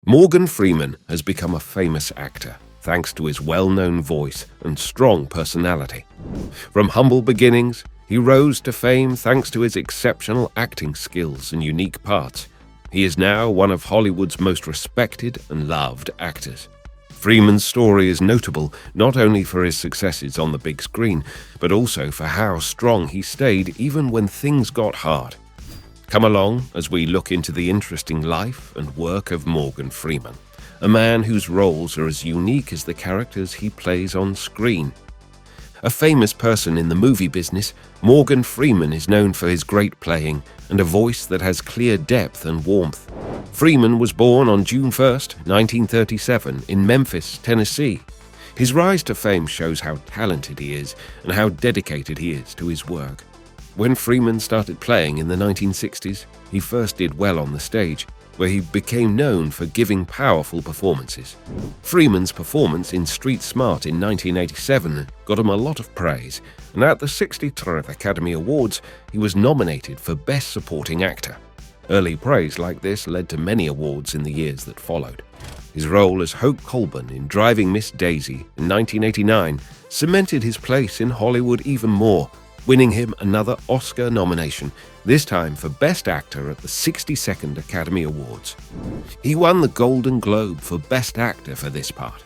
Morgan Freeman has become a famous actor thanks to his well-known voice and strong personality. From humble beginnings, he rose to fame thanks to his exceptional acting skills and unique parts. He is now one of Hollywood's most respected and loved actors. Freeman's story is notable not only for his successes on the big screen, but also for how strong he stayed even when things got hard. Come along as we look into the interesting life and work of Morgan Freeman, a man whose roles are as unique as the characters he plays on screen. A famous person in the movie business, Morgan Freeman is known for his great playing and a voice that has clear depth and warmth. Freeman was born on June 1, 1937, in Memphis, Tennessee. His rise to fame shows how talented he is and how dedicated he is to his work. When Freeman started playing in the 1960s, he first did well on the stage, where he became known for giving powerful performances. Freeman's performance in Street Smart in 1987 got him a lot of praise, and at the 63rd Academy Awards, he was nominated for Best Supporting Actor. Early praise like this led to many awards in the years that followed. His role as Hope Colburn in Driving Miss Daisy in 1989 cemented his place in Hollywood even more, winning him another Oscar nomination, this time for Best Actor at the 62nd Academy Awards. He won the Golden Globe for Best Actor for this part.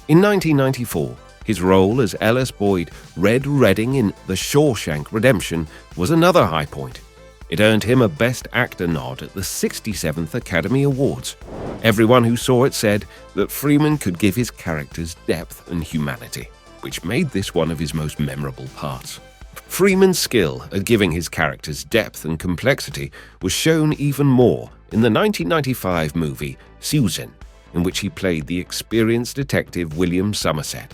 In 1994, his role as Ellis Boyd Red Redding in The Shawshank Redemption was another high point. It earned him a Best Actor nod at the 67th Academy Awards. Everyone who saw it said that Freeman could give his characters depth and humanity, which made this one of his most memorable parts. Freeman's skill at giving his characters depth and complexity was shown even more in the 1995 movie Susan, in which he played the experienced detective William Somerset.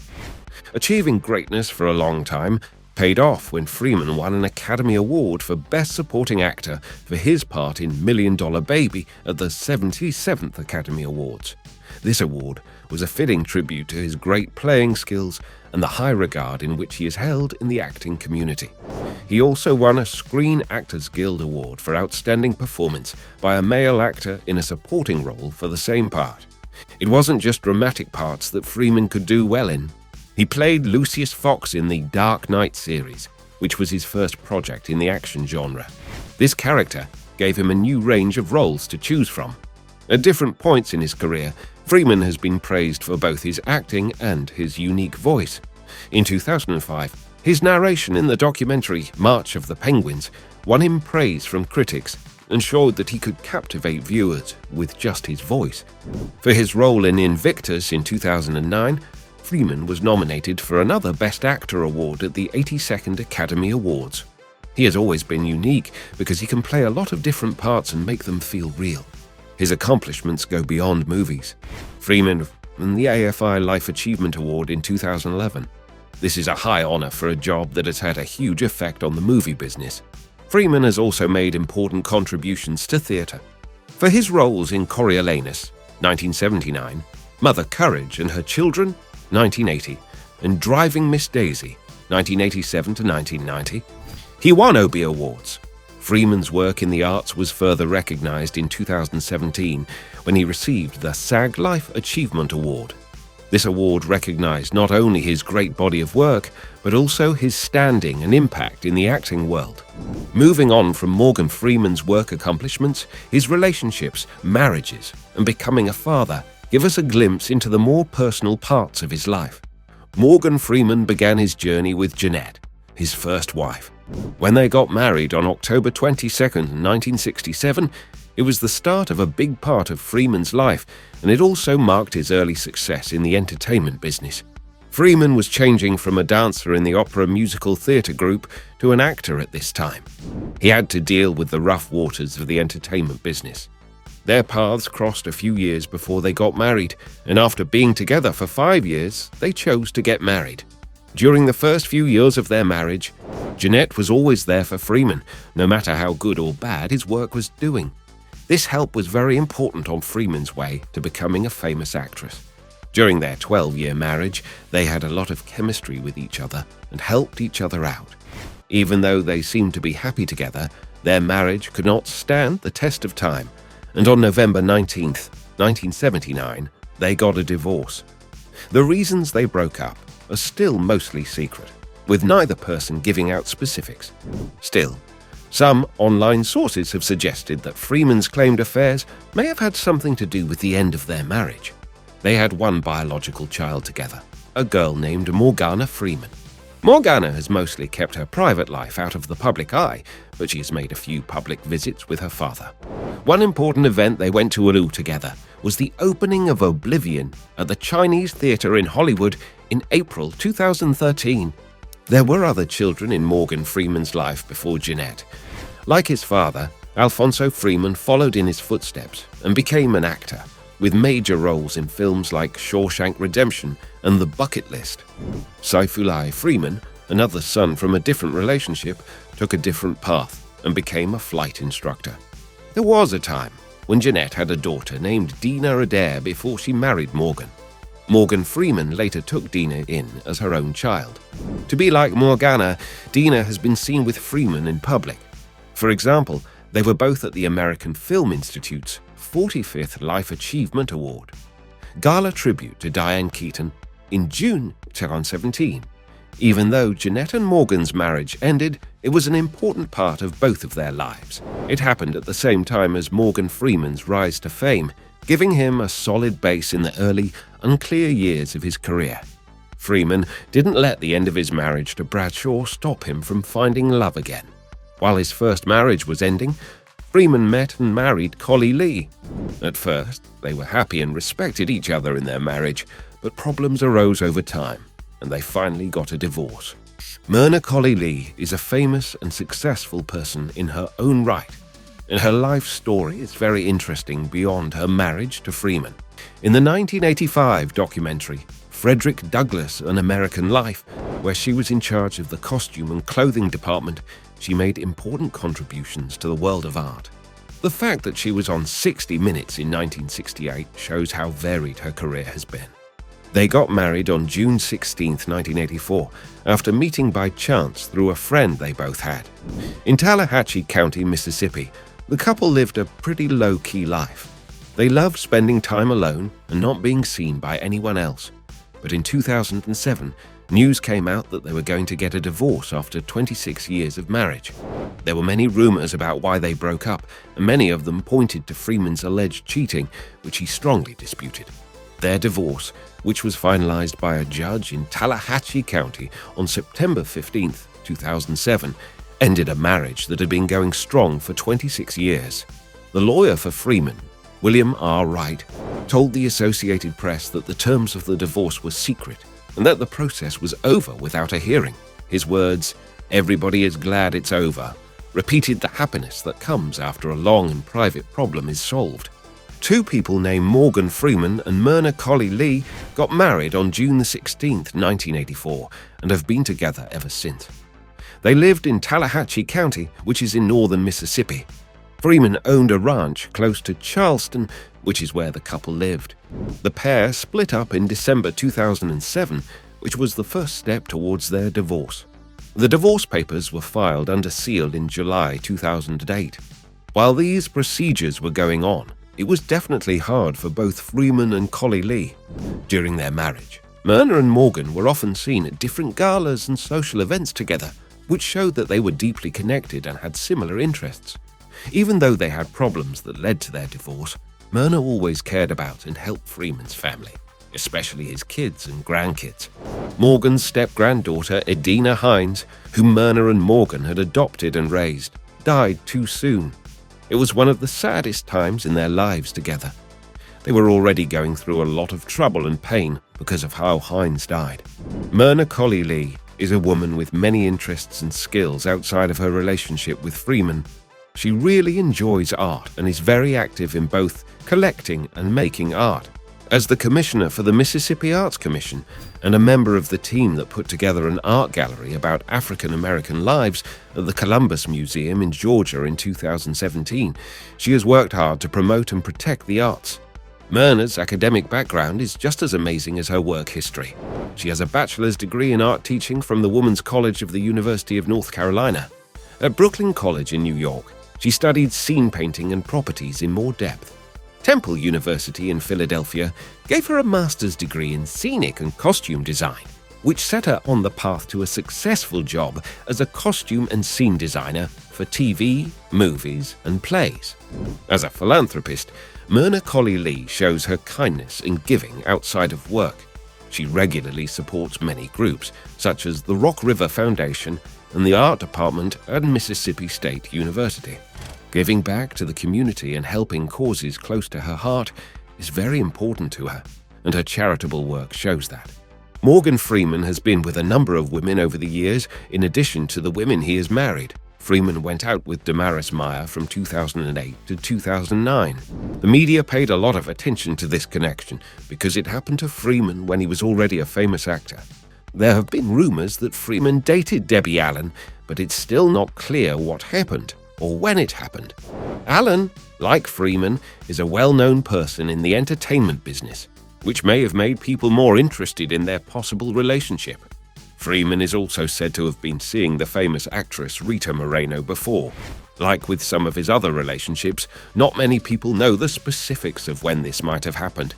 Achieving greatness for a long time paid off when Freeman won an Academy Award for Best Supporting Actor for his part in $1 Million Baby at the 77th Academy Awards. This award was a fitting tribute to his great playing skills and the high regard in which he is held in the acting community. He also won a Screen Actors Guild Award for outstanding performance by a male actor in a supporting role for the same part. It wasn't just dramatic parts that Freeman could do well in. He played Lucius Fox in the Dark Knight series, which was his first project in the action genre. This character gave him a new range of roles to choose from. At different points in his career, Freeman has been praised for both his acting and his unique voice. In 2005, his narration in the documentary March of the Penguins won him praise from critics and showed that he could captivate viewers with just his voice. For his role in Invictus in 2009, Freeman was nominated for another Best Actor award at the 82nd Academy Awards. He has always been unique because he can play a lot of different parts and make them feel real. His accomplishments go beyond movies. Freeman won the AFI Life Achievement Award in 2011. This is a high honor for a job that has had a huge effect on the movie business. Freeman has also made important contributions to theater. For his roles in Coriolanus, 1979, Mother Courage and Her Children, 1980, and Driving Miss Daisy, 1987 to 1990, he won Obie Awards. Freeman's work in the arts was further recognized in 2017 when he received the SAG Life Achievement Award. This award recognized not only his great body of work, but also his standing and impact in the acting world. Moving on from Morgan Freeman's work accomplishments, his relationships, marriages, and becoming a father give us a glimpse into the more personal parts of his life. Morgan Freeman began his journey with Jeanette, his first wife. When they got married on October 22, 1967, it was the start of a big part of Freeman's life, and it also marked his early success in the entertainment business. Freeman was changing from a dancer in the opera musical theater group to an actor at this time. He had to deal with the rough waters of the entertainment business. Their paths crossed a few years before they got married, and after being together for 5 years, they chose to get married. During the first few years of their marriage, Jeanette was always there for Freeman, no matter how good or bad his work was doing. This help was very important on Freeman's way to becoming a famous actress. During their 12-year marriage, they had a lot of chemistry with each other and helped each other out. Even though they seemed to be happy together, their marriage could not stand the test of time, and on November 19, 1979, they got a divorce. The reasons they broke up are still mostly secret, with neither person giving out specifics. Still, some online sources have suggested that Freeman's claimed affairs may have had something to do with the end of their marriage. They had one biological child together, a girl named Morgan Freeman. Morgana has mostly kept her private life out of the public eye, but she has made a few public visits with her father. One important event they went to together was the opening of Oblivion at the Chinese Theatre in Hollywood in April 2013. There were other children in Morgan Freeman's life before Jeanette. Like his father, Alfonso Freeman followed in his footsteps and became an actor, with major roles in films like Shawshank Redemption and The Bucket List. Saifullah Freeman, another son from a different relationship, took a different path and became a flight instructor. There was a time when Jeanette had a daughter named Dina Adair before she married Morgan. Morgan Freeman later took Dina in as her own child. To be like Morgana, Dina has been seen with Freeman in public. For example, they were both at the American Film Institute's 45th Life Achievement Award gala tribute to Diane Keaton in June 2017. Even though Jeanette and Morgan's marriage ended, it was an important part of both of their lives. It happened at the same time as Morgan Freeman's rise to fame, giving him a solid base in the early, unclear years of his career. Freeman didn't let the end of his marriage to Bradshaw stop him from finding love again. While his first marriage was ending, Freeman met and married Collie Lee. At first, they were happy and respected each other in their marriage, but problems arose over time, and they finally got a divorce. Myrna Collie Lee is a famous and successful person in her own right, and her life story is very interesting beyond her marriage to Freeman. In the 1985 documentary, Frederick Douglass: An American Life, where she was in charge of the costume and clothing department, she made important contributions to the world of art. The fact that she was on 60 Minutes in 1968 shows how varied her career has been. They got married on June 16, 1984, after meeting by chance through a friend they both had. In Tallahatchie County, Mississippi, the couple lived a pretty low-key life. They loved spending time alone and not being seen by anyone else. But in 2007, news came out that they were going to get a divorce after 26 years of marriage. There were many rumors about why they broke up, and many of them pointed to Freeman's alleged cheating, which he strongly disputed. Their divorce, which was finalized by a judge in Tallahatchie County on September 15, 2007, ended a marriage that had been going strong for 26 years. The lawyer for Freeman, William R. Wright, told the Associated Press that the terms of the divorce were secret and that the process was over without a hearing. His words, "Everybody is glad it's over," repeated the happiness that comes after a long and private problem is solved. Two people named Morgan Freeman and Myrna Collie Lee got married on June 16, 1984, and have been together ever since. They lived in Tallahatchie County, which is in northern Mississippi. Freeman owned a ranch close to Charleston, which is where the couple lived. The pair split up in December 2007, which was the first step towards their divorce. The divorce papers were filed under seal in July 2008. While these procedures were going on, it was definitely hard for both Freeman and Collie Lee. During their marriage, Myrna and Morgan were often seen at different galas and social events together, which showed that they were deeply connected and had similar interests. Even though they had problems that led to their divorce, Myrna always cared about and helped Freeman's family, especially his kids and grandkids. Morgan's step-granddaughter, Edina Hines, whom Myrna and Morgan had adopted and raised, died too soon. It was one of the saddest times in their lives together. They were already going through a lot of trouble and pain because of how Hines died. Myrna Collie Lee is a woman with many interests and skills outside of her relationship with Freeman. She really enjoys art and is very active in both collecting and making art. As the commissioner for the Mississippi Arts Commission and a member of the team that put together an art gallery about African American lives at the Columbus Museum in Georgia in 2017, she has worked hard to promote and protect the arts. Myrna's academic background is just as amazing as her work history. She has a bachelor's degree in art teaching from the Women's College of the University of North Carolina. At Brooklyn College in New York, she studied scene painting and properties in more depth. Temple University in Philadelphia gave her a master's degree in scenic and costume design, which set her on the path to a successful job as a costume and scene designer for TV, movies, and plays. As a philanthropist, Myrna Colley Lee shows her kindness and giving outside of work. She regularly supports many groups, such as the Rock River Foundation and the Art Department at Mississippi State University. Giving back to the community and helping causes close to her heart is very important to her, and her charitable work shows that. Morgan Freeman has been with a number of women over the years, in addition to the women he has married. Freeman went out with Damaris Meyer from 2008 to 2009. The media paid a lot of attention to this connection because it happened to Freeman when he was already a famous actor. There have been rumors that Freeman dated Debbie Allen, but it's still not clear what happened or when it happened. Allen, like Freeman, is a well-known person in the entertainment business, which may have made people more interested in their possible relationship. Freeman is also said to have been seeing the famous actress Rita Moreno before. Like with some of his other relationships, not many people know the specifics of when this might have happened.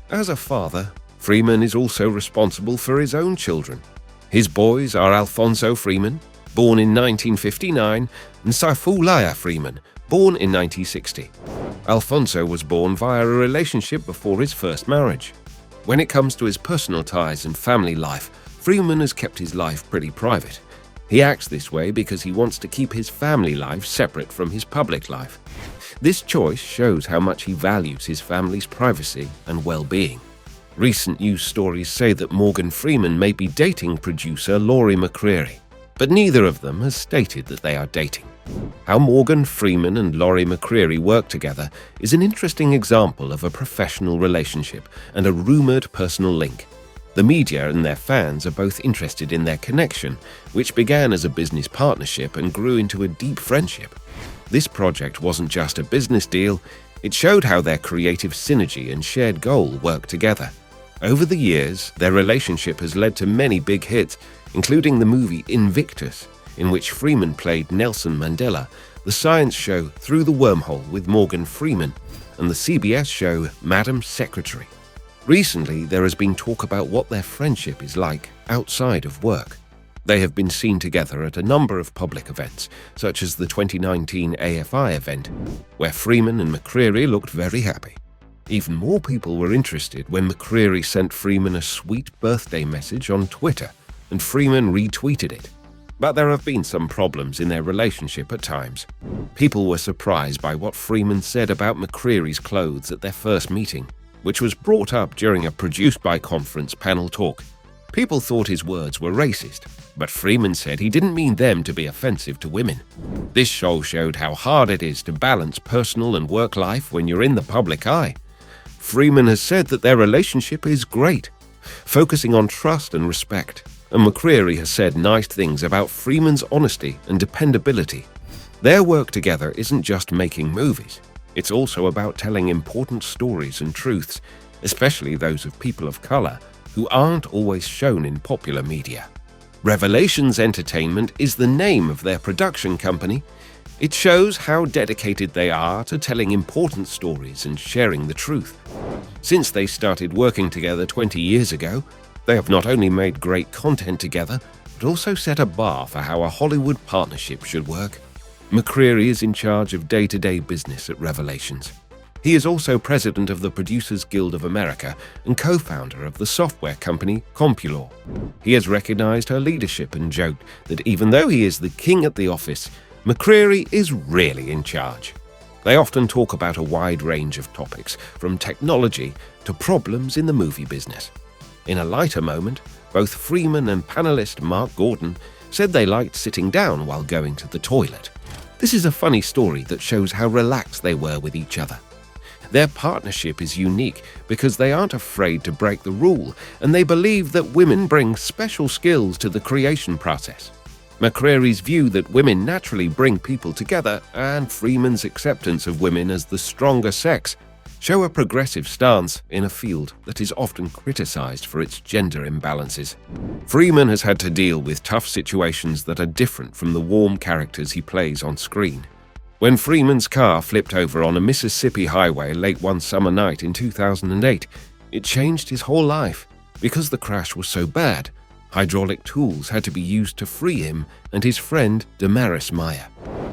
As a father, Freeman is also responsible for his own children. His boys are Alfonso Freeman, born in 1959, and Saifullah Freeman, born in 1960. Alfonso was born via a relationship before his first marriage. When it comes to his personal ties and family life, Freeman has kept his life pretty private. He acts this way because he wants to keep his family life separate from his public life. This choice shows how much he values his family's privacy and well-being. Recent news stories say that Morgan Freeman may be dating producer Laurie McCreary, but neither of them has stated that they are dating. How Morgan Freeman and Laurie McCreary work together is an interesting example of a professional relationship and a rumored personal link. The media and their fans are both interested in their connection, which began as a business partnership and grew into a deep friendship. This project wasn't just a business deal, it showed how their creative synergy and shared goal work together. Over the years, their relationship has led to many big hits, including the movie Invictus, in which Freeman played Nelson Mandela, the science show Through the Wormhole with Morgan Freeman, and the CBS show Madam Secretary. Recently, there has been talk about what their friendship is like outside of work. They have been seen together at a number of public events, such as the 2019 AFI event, where Freeman and McCreary looked very happy. Even more people were interested when McCreary sent Freeman a sweet birthday message on Twitter, and Freeman retweeted it. But there have been some problems in their relationship at times. People were surprised by what Freeman said about McCreary's clothes at their first meeting, which was brought up during a Produced By conference panel talk. People thought his words were racist, but Freeman said he didn't mean them to be offensive to women. This show showed how hard it is to balance personal and work life when you're in the public eye. Freeman has said that their relationship is great, focusing on trust and respect, and McCreary has said nice things about Freeman's honesty and dependability. Their work together isn't just making movies. It's also about telling important stories and truths, especially those of people of color, who aren't always shown in popular media. Revelations Entertainment is the name of their production company. It shows how dedicated they are to telling important stories and sharing the truth. Since they started working together 20 years ago, they have not only made great content together, but also set a bar for how a Hollywood partnership should work. McCreary is in charge of day-to-day business at Revelations. He is also president of the Producers Guild of America and co-founder of the software company Compulor. He has recognized her leadership and joked that even though he is the king at the office, McCreary is really in charge. They often talk about a wide range of topics, from technology to problems in the movie business. In a lighter moment, both Freeman and panelist Mark Gordon said they liked sitting down while going to the toilet. This is a funny story that shows how relaxed they were with each other. Their partnership is unique because they aren't afraid to break the rule, and they believe that women bring special skills to the creation process. McCreary's view that women naturally bring people together and Freeman's acceptance of women as the stronger sex show a progressive stance in a field that is often criticized for its gender imbalances. Freeman has had to deal with tough situations that are different from the warm characters he plays on screen. When Freeman's car flipped over on a Mississippi highway late one summer night in 2008, it changed his whole life. Because the crash was so bad, hydraulic tools had to be used to free him and his friend Damaris Meyer.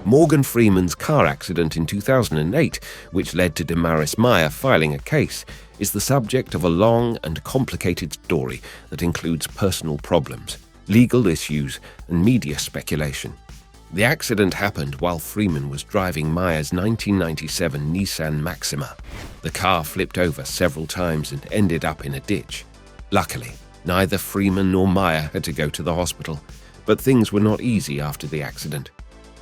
Morgan Freeman's car accident in 2008, which led to Damaris Meyer filing a case, is the subject of a long and complicated story that includes personal problems, legal issues, and media speculation. The accident happened while Freeman was driving Meyer's 1997 Nissan Maxima. The car flipped over several times and ended up in a ditch. Luckily, neither Freeman nor Meyer had to go to the hospital, but things were not easy after the accident.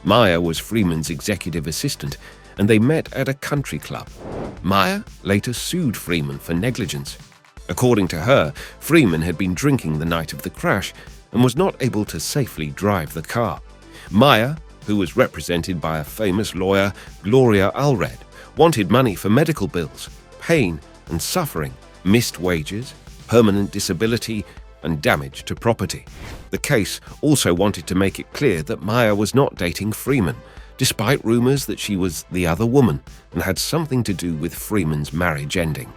Meyer was Freeman's executive assistant, and they met at a country club. Meyer later sued Freeman for negligence. According to her, Freeman had been drinking the night of the crash and was not able to safely drive the car. Meyer, who was represented by a famous lawyer, Gloria Allred, wanted money for medical bills, pain and suffering, missed wages, permanent disability, and damage to property. The case also wanted to make it clear that Meyer was not dating Freeman, despite rumors that she was the other woman and had something to do with Freeman's marriage ending.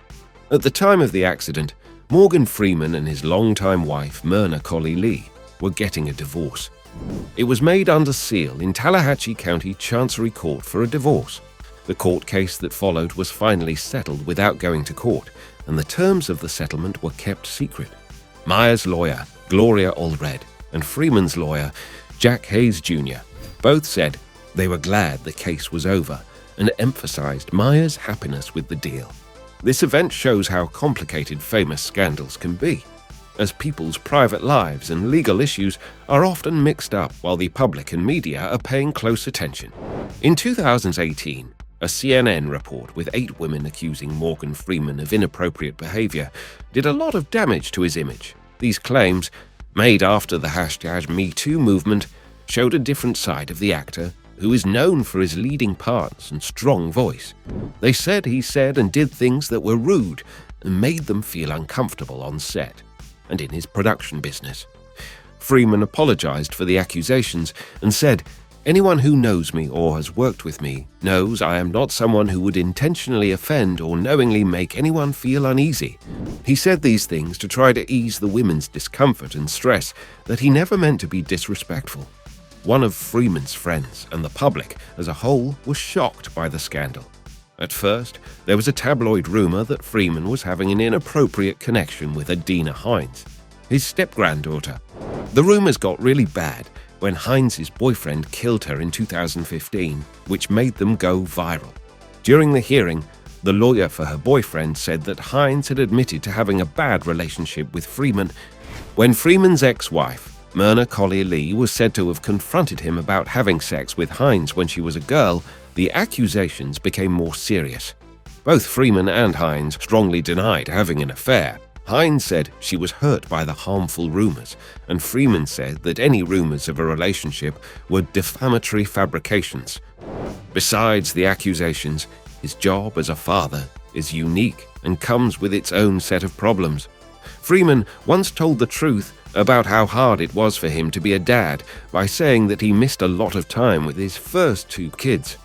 At the time of the accident, Morgan Freeman and his longtime wife, Myrna Colley Lee, were getting a divorce. It was made under seal in Tallahatchie County Chancery Court for a divorce. The court case that followed was finally settled without going to court, and the terms of the settlement were kept secret. Meyer's lawyer, Gloria Allred, and Freeman's lawyer, Jack Hayes Jr., both said they were glad the case was over and emphasized Meyer's happiness with the deal. This event shows how complicated famous scandals can be, as people's private lives and legal issues are often mixed up while the public and media are paying close attention. In 2018, a CNN report with 8 women accusing Morgan Freeman of inappropriate behavior did a lot of damage to his image. These claims, made after the #MeToo movement, showed a different side of the actor, who is known for his leading parts and strong voice. They said he said and did things that were rude and made them feel uncomfortable on set and in his production business. Freeman apologized for the accusations and said, "Anyone who knows me or has worked with me knows I am not someone who would intentionally offend or knowingly make anyone feel uneasy." He said these things to try to ease the women's discomfort and stress that he never meant to be disrespectful. One of Freeman's friends and the public as a whole was shocked by the scandal. At first, there was a tabloid rumor that Freeman was having an inappropriate connection with Adina Hines, his step-granddaughter. The rumors got really bad when Hines' boyfriend killed her in 2015, which made them go viral. During the hearing, the lawyer for her boyfriend said that Hines had admitted to having a bad relationship with Freeman. When Freeman's ex-wife, Myrna Colley Lee, was said to have confronted him about having sex with Hines when she was a girl, the accusations became more serious. Both Freeman and Hines strongly denied having an affair. Hines said she was hurt by the harmful rumors, and Freeman said that any rumors of a relationship were defamatory fabrications. Besides the accusations, his job as a father is unique and comes with its own set of problems. Freeman once told the truth about how hard it was for him to be a dad by saying that he missed a lot of time with his first 2 kids.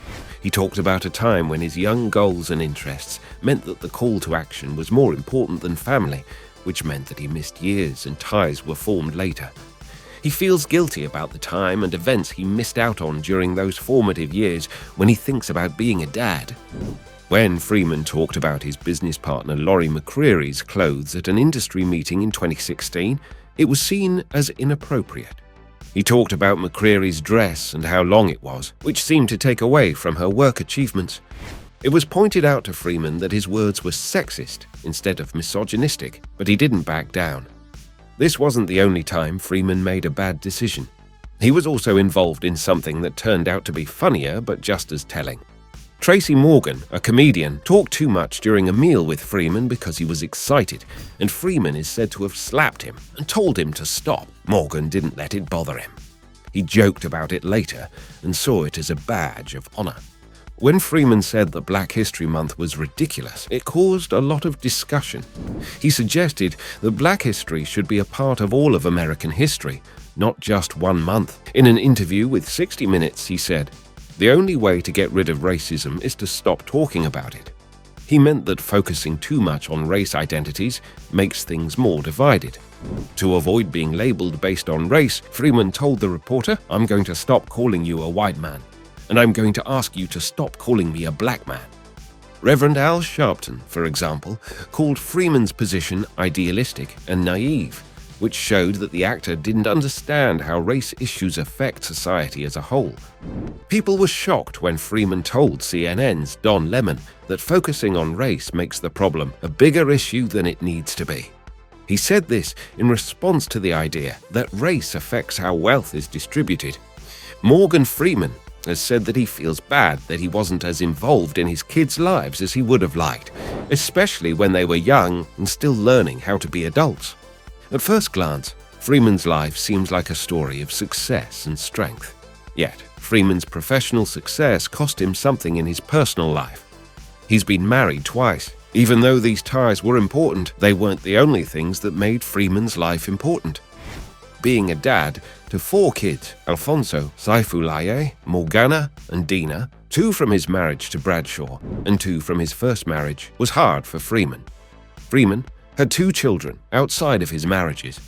He talked about a time when his young goals and interests meant that the call to action was more important than family, which meant that he missed years and ties were formed later. He feels guilty about the time and events he missed out on during those formative years when he thinks about being a dad. When Freeman talked about his business partner Laurie McCreary's clothes at an industry meeting in 2016, it was seen as inappropriate. He talked about McCreary's dress and how long it was, which seemed to take away from her work achievements. It was pointed out to Freeman that his words were sexist instead of misogynistic, but he didn't back down. This wasn't the only time Freeman made a bad decision. He was also involved in something that turned out to be funnier but just as telling. Tracy Morgan, a comedian, talked too much during a meal with Freeman because he was excited, and Freeman is said to have slapped him and told him to stop. Morgan didn't let it bother him. He joked about it later and saw it as a badge of honor. When Freeman said that Black History Month was ridiculous, it caused a lot of discussion. He suggested that Black history should be a part of all of American history, not just one month. In an interview with 60 Minutes, he said, The only way to get rid of racism is to stop talking about it. He meant that focusing too much on race identities makes things more divided. To avoid being labeled based on race, Freeman told the reporter, "I'm going to stop calling you a white man, and I'm going to ask you to stop calling me a black man." Reverend Al Sharpton, for example, called Freeman's position idealistic and naive, which showed that the actor didn't understand how race issues affect society as a whole. People were shocked when Freeman told CNN's Don Lemon that focusing on race makes the problem a bigger issue than it needs to be. He said this in response to the idea that race affects how wealth is distributed. Morgan Freeman has said that he feels bad that he wasn't as involved in his kids' lives as he would have liked, especially when they were young and still learning how to be adults. At first glance, Freeman's life seems like a story of success and strength. Yet, Freeman's professional success cost him something in his personal life. He's been married twice. Even though these ties were important, they weren't the only things that made Freeman's life important. Being a dad to 4 kids, Alfonso, Saifulaye, Morgana, and Dina, 2 from his marriage to Bradshaw and 2 from his first marriage, was hard for Freeman. Freeman had 2 children outside of his marriages.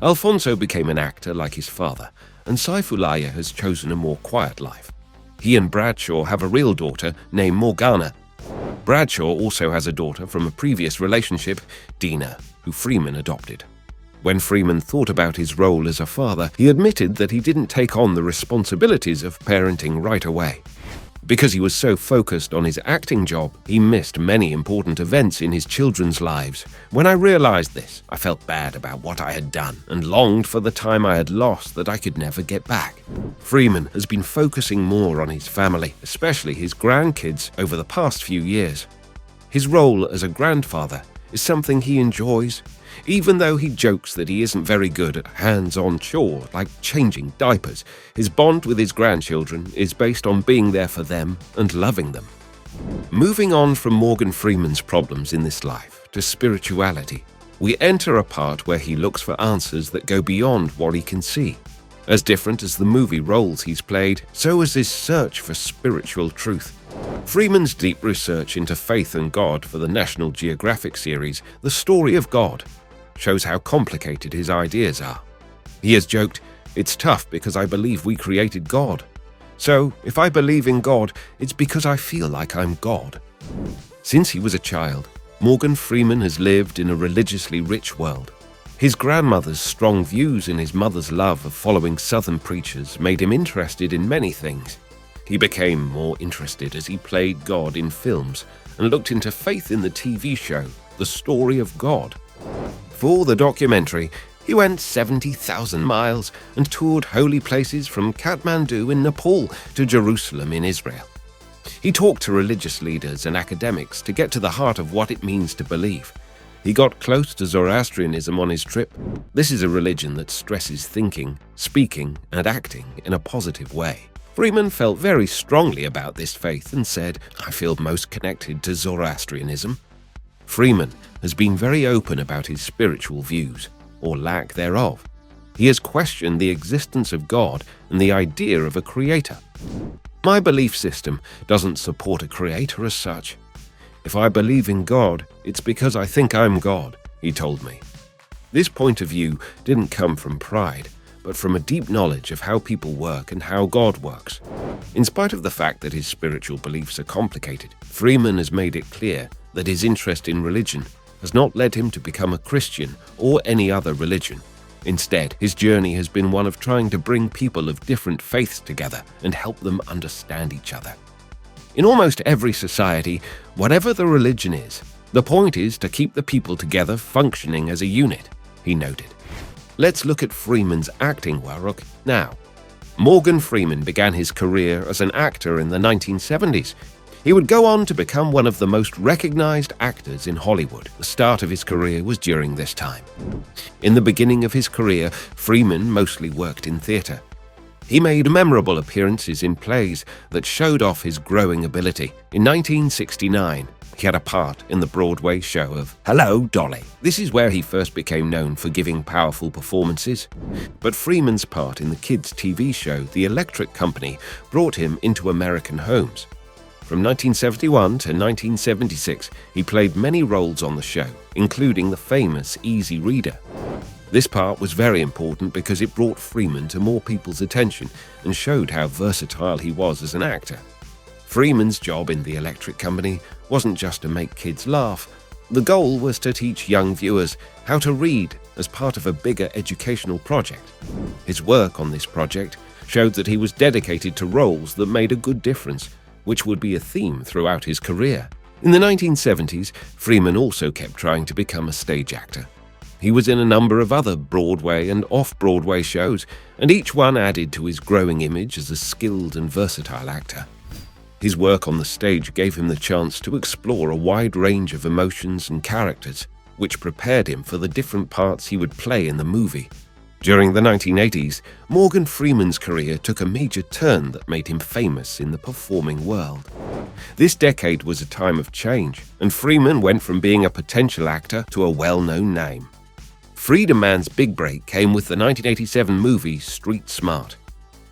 Alfonso became an actor like his father, and Saifulaye has chosen a more quiet life. He and Bradshaw have a real daughter named Morgana. Bradshaw also has a daughter from a previous relationship, Dina, who Freeman adopted. When Freeman thought about his role as a father, he admitted that he didn't take on the responsibilities of parenting right away. Because he was so focused on his acting job, he missed many important events in his children's lives. When I realized this, I felt bad about what I had done and longed for the time I had lost that I could never get back. Freeman has been focusing more on his family, especially his grandkids, over the past few years. His role as a grandfather is something he enjoys, even though he jokes that he isn't very good at hands-on chores like changing diapers. His bond with his grandchildren is based on being there for them and loving them. Moving on from Morgan Freeman's problems in this life to spirituality, we enter a part where he looks for answers that go beyond what he can see. As different as the movie roles he's played, so is his search for spiritual truth. Freeman's deep research into faith and God for the National Geographic series, The Story of God, shows how complicated his ideas are. He has joked, "It's tough because I believe we created God. So, if I believe in God, it's because I feel like I'm God." Since he was a child, Morgan Freeman has lived in a religiously rich world. His grandmother's strong views and his mother's love of following Southern preachers made him interested in many things. He became more interested as he played God in films and looked into faith in the TV show, The Story of God. For the documentary, he went 70,000 miles and toured holy places from Kathmandu in Nepal to Jerusalem in Israel. He talked to religious leaders and academics to get to the heart of what it means to believe. He got close to Zoroastrianism on his trip. This is a religion that stresses thinking, speaking, and acting in a positive way. Freeman felt very strongly about this faith and said, "I feel most connected to Zoroastrianism." Freeman has been very open about his spiritual views, or lack thereof. He has questioned the existence of God and the idea of a creator. "My belief system doesn't support a creator as such. If I believe in God, it's because I think I'm God," he told me. This point of view didn't come from pride, but from a deep knowledge of how people work and how God works. In spite of the fact that his spiritual beliefs are complicated, Freeman has made it clear that his interest in religion has not led him to become a Christian or any other religion. Instead, his journey has been one of trying to bring people of different faiths together and help them understand each other. In almost every society, whatever the religion is, the point is to keep the people together functioning as a unit, he noted. Let's look at Freeman's acting work now. Morgan Freeman began his career as an actor in the 1970s. He would go on to become one of the most recognized actors in Hollywood. The start of his career was during this time. In the beginning of his career, Freeman mostly worked in theater. He made memorable appearances in plays that showed off his growing ability. In 1969, He had a part in the Broadway show of Hello, Dolly. This is where he first became known for giving powerful performances. But Freeman's part in the kids' TV show The Electric Company brought him into American homes. From 1971 to 1976, he played many roles on the show, including the famous Easy Reader. This part was very important because it brought Freeman to more people's attention and showed how versatile he was as an actor. Freeman's job in The Electric Company wasn't just to make kids laugh. The goal was to teach young viewers how to read as part of a bigger educational project. His work on this project showed that he was dedicated to roles that made a good difference, which would be a theme throughout his career. In the 1970s, Freeman also kept trying to become a stage actor. He was in a number of other Broadway and off-Broadway shows, and each one added to his growing image as a skilled and versatile actor. His work on the stage gave him the chance to explore a wide range of emotions and characters, which prepared him for the different parts he would play in the movie. During the 1980s, Morgan Freeman's career took a major turn that made him famous in the performing world. This decade was a time of change, and Freeman went from being a potential actor to a well-known name. Freedom Man's big break came with the 1987 movie Street Smart.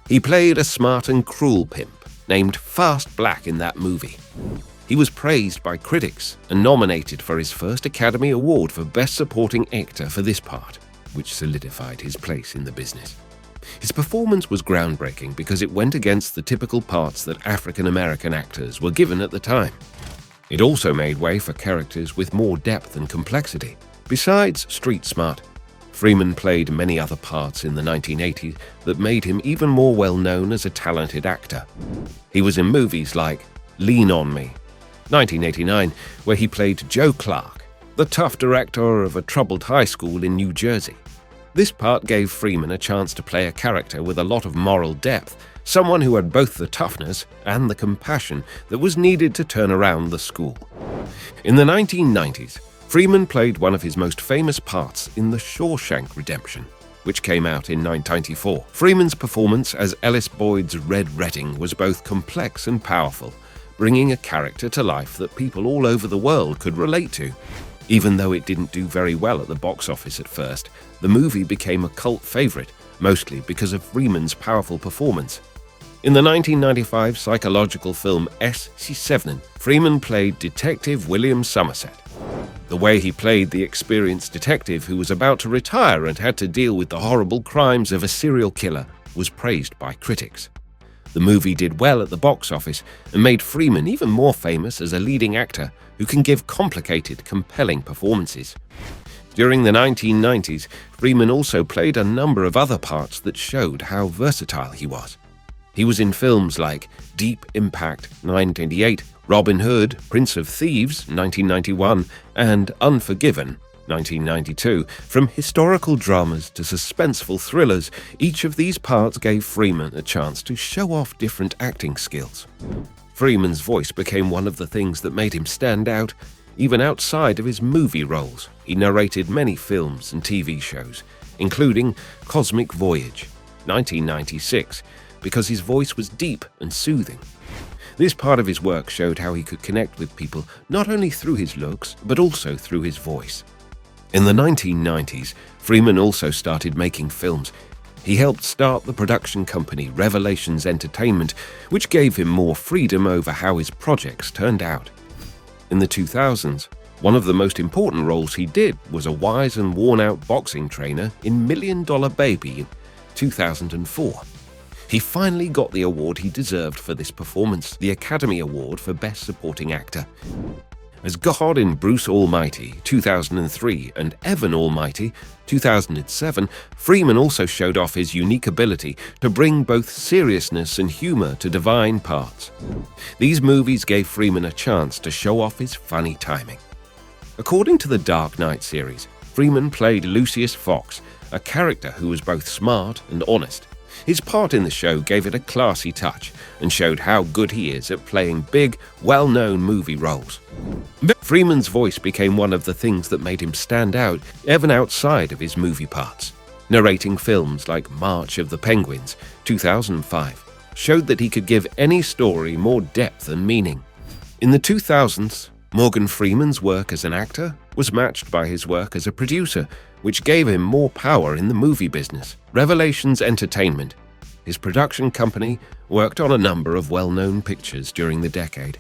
He played a smart and cruel pimp named Fast Black in that movie. He was praised by critics and nominated for his first Academy Award for Best Supporting Actor for this part, which solidified his place in the business. His performance was groundbreaking because it went against the typical parts that African-American actors were given at the time. It also made way for characters with more depth and complexity. Besides Street Smart, Freeman played many other parts in the 1980s that made him even more well-known as a talented actor. He was in movies like Lean on Me, 1989, where he played Joe Clark, the tough director of a troubled high school in New Jersey. This part gave Freeman a chance to play a character with a lot of moral depth, someone who had both the toughness and the compassion that was needed to turn around the school. In the 1990s, Freeman played one of his most famous parts in The Shawshank Redemption, which came out in 1994. Freeman's performance as Ellis Boyd's Red Redding was both complex and powerful, bringing a character to life that people all over the world could relate to. Even though it didn't do very well at the box office at first, the movie became a cult favorite, mostly because of Freeman's powerful performance. In the 1995 psychological film SC7, Freeman played Detective William Somerset. The way he played the experienced detective who was about to retire and had to deal with the horrible crimes of a serial killer was praised by critics. The movie did well at the box office and made Freeman even more famous as a leading actor who can give complicated, compelling performances. During the 1990s, Freeman also played a number of other parts that showed how versatile he was. He was in films like Deep Impact, 1988, Robin Hood, Prince of Thieves, 1991, and Unforgiven, 1992. From historical dramas to suspenseful thrillers, each of these parts gave Freeman a chance to show off different acting skills. Freeman's voice became one of the things that made him stand out. Even outside of his movie roles, he narrated many films and TV shows, including Cosmic Voyage, 1996, because his voice was deep and soothing. This part of his work showed how he could connect with people not only through his looks, but also through his voice. In the 1990s, Freeman also started making films. He helped start the production company Revelations Entertainment, which gave him more freedom over how his projects turned out. In the 2000s, one of the most important roles he did was a wise and worn-out boxing trainer in $1 Million Baby in 2004. He finally got the award he deserved for this performance, the Academy Award for Best Supporting Actor. As God in Bruce Almighty, 2003, and Evan Almighty, 2007, Freeman also showed off his unique ability to bring both seriousness and humor to divine parts. These movies gave Freeman a chance to show off his funny timing. According to the Dark Knight series, Freeman played Lucius Fox, a character who was both smart and honest. His part in the show gave it a classy touch and showed how good he is at playing big, well-known movie roles. Freeman's voice became one of the things that made him stand out even outside of his movie parts. Narrating films like March of the Penguins, 2005, showed that he could give any story more depth and meaning. In the 2000s, Morgan Freeman's work as an actor was matched by his work as a producer, which gave him more power in the movie business. Revelations Entertainment, his production company, worked on a number of well-known pictures during the decade.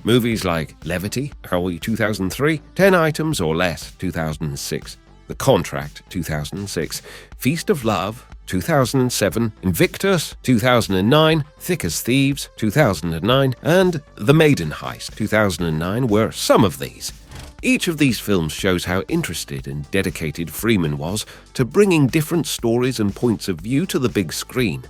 Movies like Levity, Howie 2003, 10 Items or Less 2006, The Contract 2006, Feast of Love 2007, Invictus 2009, Thick as Thieves 2009, and The Maiden Heist 2009 were some of these. Each of these films shows how interested and dedicated Freeman was to bringing different stories and points of view to the big screen.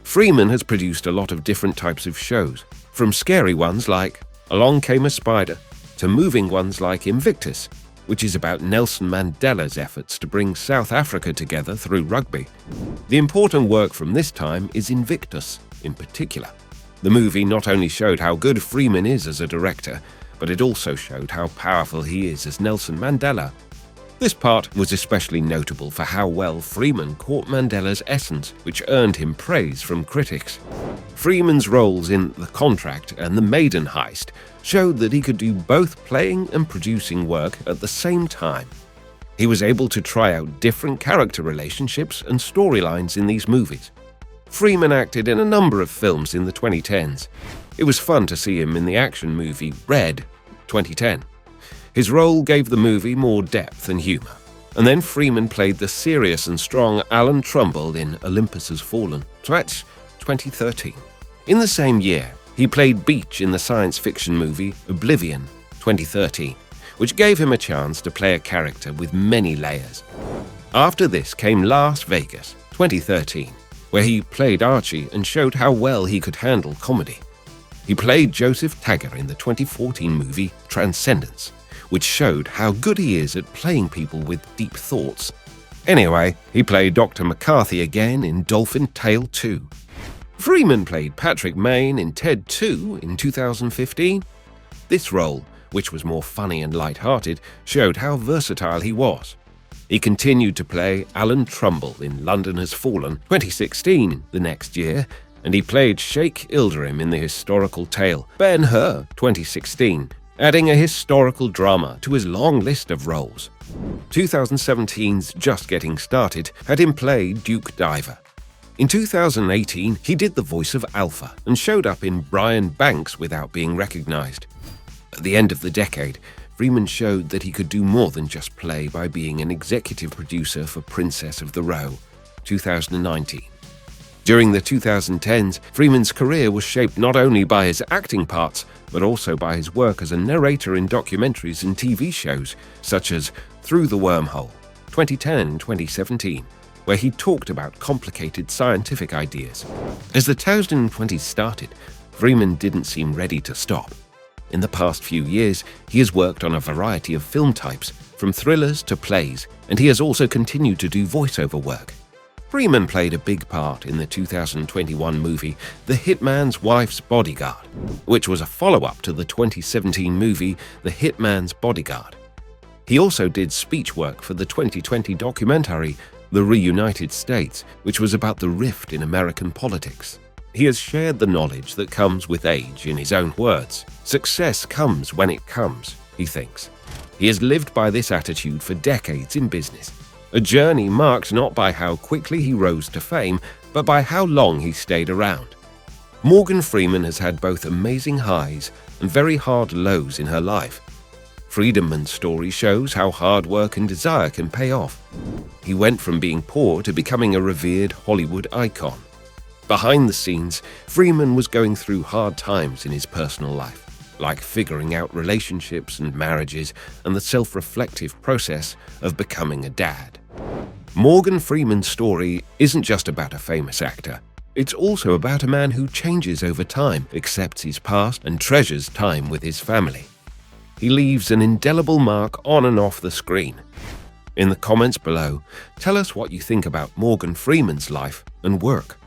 Freeman has produced a lot of different types of shows, from scary ones like Along Came a Spider to moving ones like Invictus, which is about Nelson Mandela's efforts to bring South Africa together through rugby. The important work from this time is Invictus, in particular. The movie not only showed how good Freeman is as a director, but it also showed how powerful he is as Nelson Mandela. This part was especially notable for how well Freeman caught Mandela's essence, which earned him praise from critics. Freeman's roles in The Contract and The Maiden Heist showed that he could do both playing and producing work at the same time. He was able to try out different character relationships and storylines in these movies. Freeman acted in a number of films in the 2010s. It was fun to see him in the action movie Red, 2010. His role gave the movie more depth and humor. And then Freeman played the serious and strong Alan Trumbull in Olympus Has Fallen, 2013. In the same year, he played Beach in the science fiction movie Oblivion, 2013, which gave him a chance to play a character with many layers. After this came Las Vegas, 2013, where he played Archie and showed how well he could handle comedy. He played Joseph Tagger in the 2014 movie Transcendence, which showed how good he is at playing people with deep thoughts. Anyway, he played Dr. McCarthy again in Dolphin Tale 2. Freeman played Patrick Mayne in Ted 2 in 2015. This role, which was more funny and light-hearted, showed how versatile he was. He continued to play Alan Trumbull in London Has Fallen, 2016, the next year, and he played Sheikh Ilderim in the historical tale Ben-Hur, 2016, adding a historical drama to his long list of roles. 2017's Just Getting Started had him play Duke Diver. In 2018, he did the voice of Alpha and showed up in Brian Banks without being recognized. At the end of the decade, Freeman showed that he could do more than just play by being an executive producer for Princess of the Row, 2019. During the 2010s, Freeman's career was shaped not only by his acting parts, but also by his work as a narrator in documentaries and TV shows, such as Through the Wormhole, 2010-2017, where he talked about complicated scientific ideas. As the 2020s started, Freeman didn't seem ready to stop. In the past few years, he has worked on a variety of film types, from thrillers to plays, and he has also continued to do voiceover work. Freeman played a big part in the 2021 movie The Hitman's Wife's Bodyguard, which was a follow-up to the 2017 movie The Hitman's Bodyguard. He also did speech work for the 2020 documentary The Reunited States, which was about the rift in American politics. He has shared the knowledge that comes with age in his own words. Success comes when it comes, he thinks. He has lived by this attitude for decades in business. A journey marked not by how quickly he rose to fame, but by how long he stayed around. Morgan Freeman has had both amazing highs and very hard lows in her life. Friedman's story shows how hard work and desire can pay off. He went from being poor to becoming a revered Hollywood icon. Behind the scenes, Freeman was going through hard times in his personal life, like figuring out relationships and marriages and the self-reflective process of becoming a dad. Morgan Freeman's story isn't just about a famous actor. It's also about a man who changes over time, accepts his past, and treasures time with his family. He leaves an indelible mark on and off the screen. In the comments below, tell us what you think about Morgan Freeman's life and work.